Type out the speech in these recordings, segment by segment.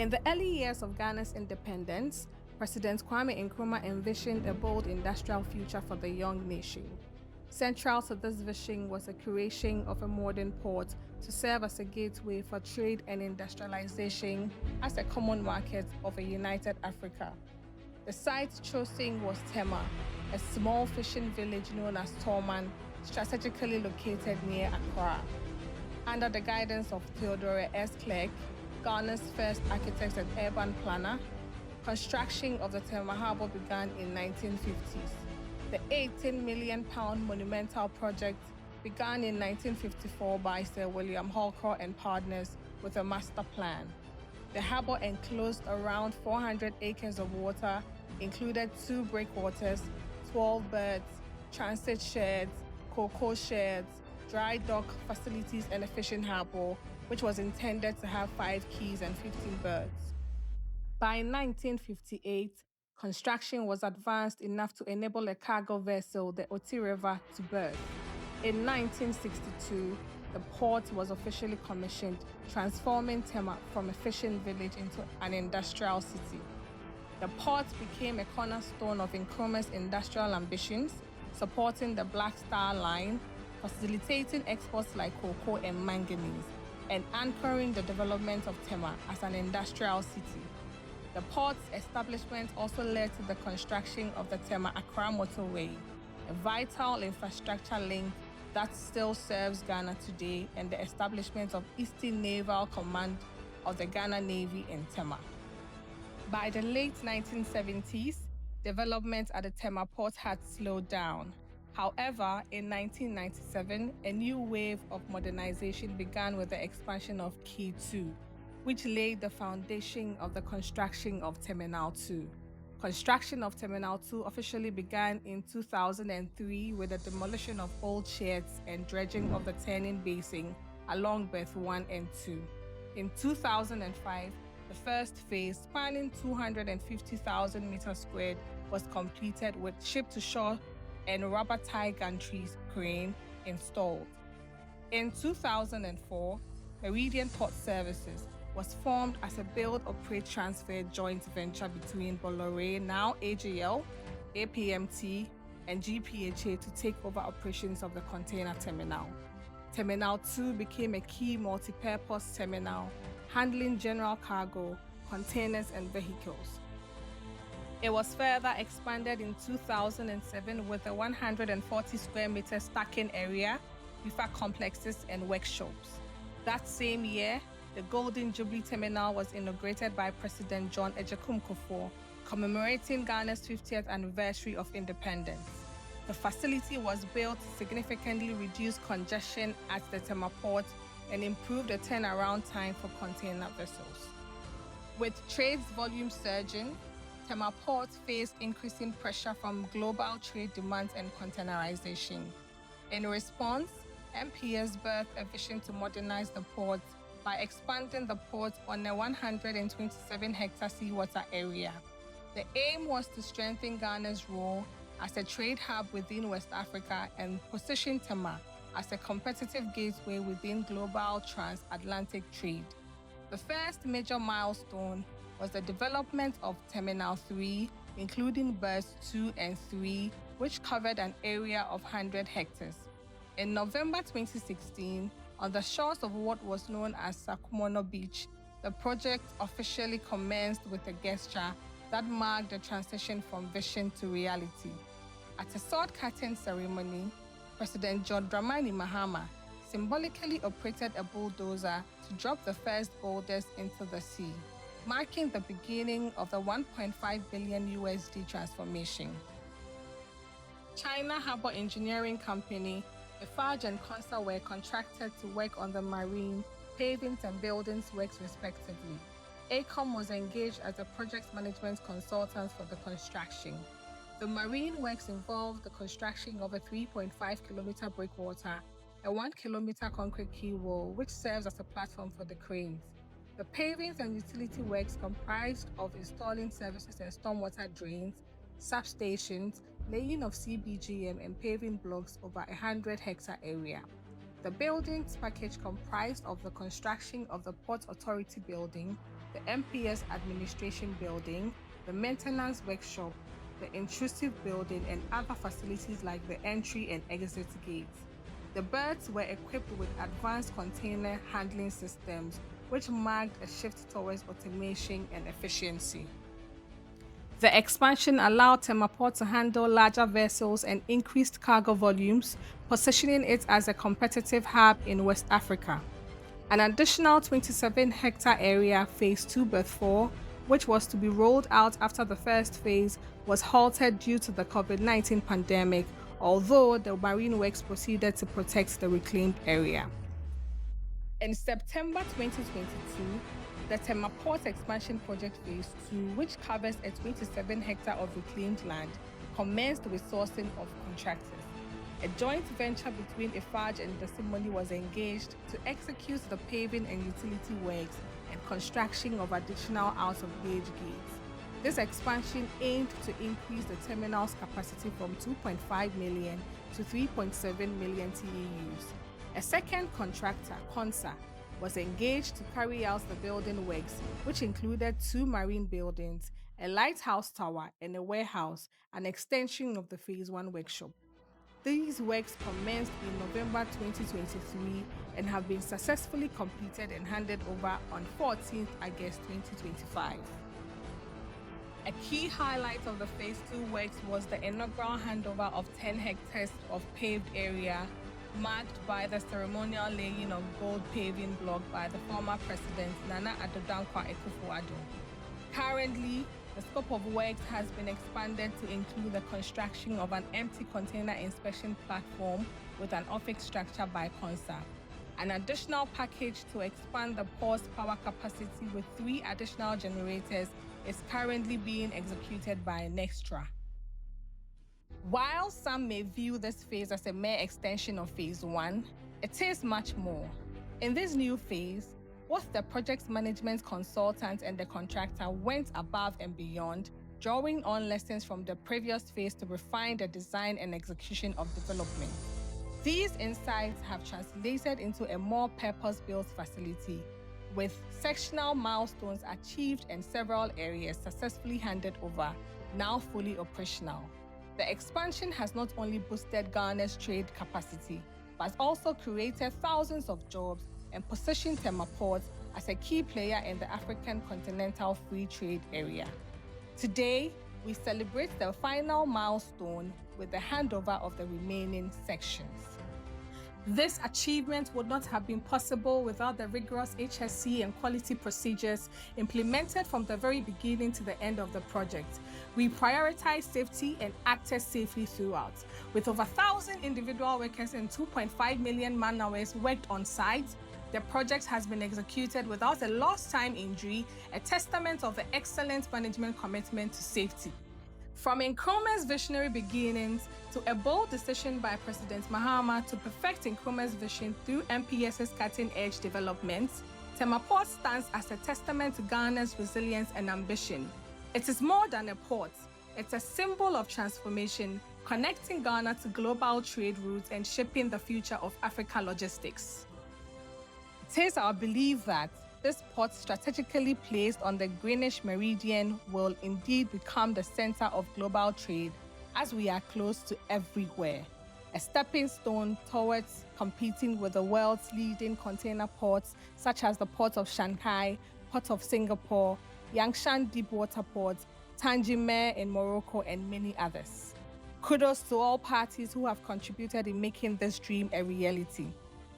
In the early years of Ghana's independence, President Kwame Nkrumah envisioned a bold industrial future for the young nation. Central to this vision was the creation of a modern port to serve as a gateway for trade and industrialization as a common market of a united Africa. The site chosen was Tema, a small fishing village known as Torman, strategically located near Accra. Under the guidance of Theodore S. Clerk, Ghana's first architect and urban planner, construction of the Tema Harbour began in 1950s. The £18 million monumental project began in 1954 by Sir William Holcroft and partners with a master plan. The harbour enclosed around 400 acres of water, included 2 breakwaters, 12 berths, transit sheds, cocoa sheds, dry dock facilities and a fishing harbour, which was intended to have 5 quays and 15 berths. By 1958, construction was advanced enough to enable a cargo vessel, the Oti River, to berth. In 1962, the port was officially commissioned, transforming Tema from a fishing village into an industrial city. The port became a cornerstone of Nkrumah's industrial ambitions, supporting the Black Star Line, facilitating exports like cocoa and manganese, and anchoring the development of Tema as an industrial city. The port's establishment also led to the construction of the Tema-Accra motorway, a vital infrastructure link that still serves Ghana today, and the establishment of Eastern Naval Command of the Ghana Navy in Tema. By the late 1970s, development at the Tema port had slowed down. However, in 1997, a new wave of modernization began with the expansion of Quay 2, which laid the foundation of the construction of Terminal 2. Construction of Terminal 2 officially began in 2003 with the demolition of old sheds and dredging of the turning basin along berth 1 and 2. In 2005, the first phase, spanning 250,000 meters squared, was completed with ship-to-shore and rubber tie gantries crane installed. In 2004, Meridian Port Services was formed as a build, operate, transfer joint venture between Bolloré, now AGL, APMT, and GPHA to take over operations of the container terminal. Terminal 2 became a key multi-purpose terminal, handling general cargo, containers, and vehicles. It was further expanded in 2007 with a 140 square meter stacking area, reefer complexes, and workshops. That same year, the Golden Jubilee Terminal was inaugurated by President John Agyekum Kufuor, commemorating Ghana's 50th anniversary of independence. The facility was built to significantly reduce congestion at the Tema port and improve the turnaround time for container vessels. With trade volume surging, Tema port faced increasing pressure from global trade demands and containerization. In response, MPS birthed a vision to modernize the port by expanding the port on a 127-hectare seawater area. The aim was to strengthen Ghana's role as a trade hub within West Africa and position Tema as a competitive gateway within global transatlantic trade. The first major milestone was the development of Terminal 3, including berths 2 and 3, which covered an area of 100 hectares. In November 2016, on the shores of what was known as Sakumono Beach, the project officially commenced with a gesture that marked the transition from vision to reality. At a sword cutting ceremony, President John Dramani Mahama symbolically operated a bulldozer to drop the first boulders into the sea, marking the beginning of the $1.5 billion USD transformation. China Harbour Engineering Company, Eiffage and Consa were contracted to work on the marine, pavings and buildings works respectively. AECOM was engaged as a project management consultant for the construction. The marine works involved the construction of a 3.5-kilometer breakwater, a 1-kilometer concrete quay wall, which serves as a platform for the cranes. The pavings and utility works comprised of installing services and stormwater drains, substations, laying of CBGM and paving blocks over a 100-hectare area. The buildings package comprised of the construction of the Port Authority building, the MPS administration building, the maintenance workshop, the intrusive building, and other facilities like the entry and exit gates. The berths were equipped with advanced container handling systems, which marked a shift towards automation and efficiency. The expansion allowed Tema to handle larger vessels and increased cargo volumes, positioning it as a competitive hub in West Africa. An additional 27-hectare area, Phase 2 Berth 4, which was to be rolled out after the first phase, was halted due to the COVID-19 pandemic, although the marine works proceeded to protect the reclaimed area. In September 2022, the Tema Port Expansion Project Phase 2, which covers a 27 hectare of reclaimed land, commenced with sourcing of contractors. A joint venture between Eiffage and Desimony was engaged to execute the paving and utility works and construction of additional out-of-gauge gates. This expansion aimed to increase the terminal's capacity from 2.5 million to 3.7 million TEUs. A second contractor, Consa, was engaged to carry out the building works, which included 2 marine buildings, a lighthouse tower, and a warehouse, an extension of the Phase 1 workshop. These works commenced in November 2023 and have been successfully completed and handed over on 14th August 2025. A key highlight of the Phase 2 works was the inaugural handover of 10 hectares of paved area, marked by the ceremonial laying of gold paving block by the former president Nana Addo Dankwa Akufo-Addo. Currently, the scope of works has been expanded to include the construction of an empty container inspection platform with an office structure by Consa. An additional package to expand the port's power capacity with 3 additional generators is currently being executed by Nextra. While some may view this phase as a mere extension of Phase 1, it is much more. In this new phase, both the project management consultant and the contractor went above and beyond, drawing on lessons from the previous phase to refine the design and execution of development. These insights have translated into a more purpose-built facility, with sectional milestones achieved and several areas successfully handed over, now fully operational. The expansion has not only boosted Ghana's trade capacity, but also created thousands of jobs and positioned Tema Port as a key player in the African continental free trade area. Today, we celebrate the final milestone with the handover of the remaining sections. This achievement would not have been possible without the rigorous HSE and quality procedures implemented from the very beginning to the end of the project. We prioritized safety and acted safely throughout. With over 1,000 individual workers and 2.5 million man-hours worked on site, the project has been executed without a lost time injury, a testament of the excellent management commitment to safety. From Nkrumah's visionary beginnings to a bold decision by President Mahama to perfect Nkrumah's vision through MPS's cutting-edge developments, Tema Port stands as a testament to Ghana's resilience and ambition. It is more than a port. It's a symbol of transformation, connecting Ghana to global trade routes and shaping the future of Africa logistics. It is our belief that this port, strategically placed on the Greenwich Meridian, will indeed become the center of global trade as we are close to everywhere. A stepping stone towards competing with the world's leading container ports such as the Port of Shanghai, Port of Singapore, Yangshan Deepwater Port, Tangier in Morocco, and many others. Kudos to all parties who have contributed in making this dream a reality.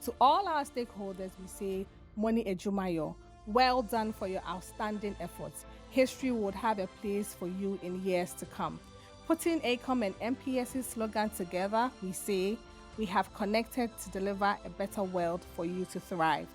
To all our stakeholders, we say, Moni Ejumayo, well done for your outstanding efforts. History would have a place for you in years to come. Putting ACOM and MPS's slogan together, we say, we have connected to deliver a better world for you to thrive.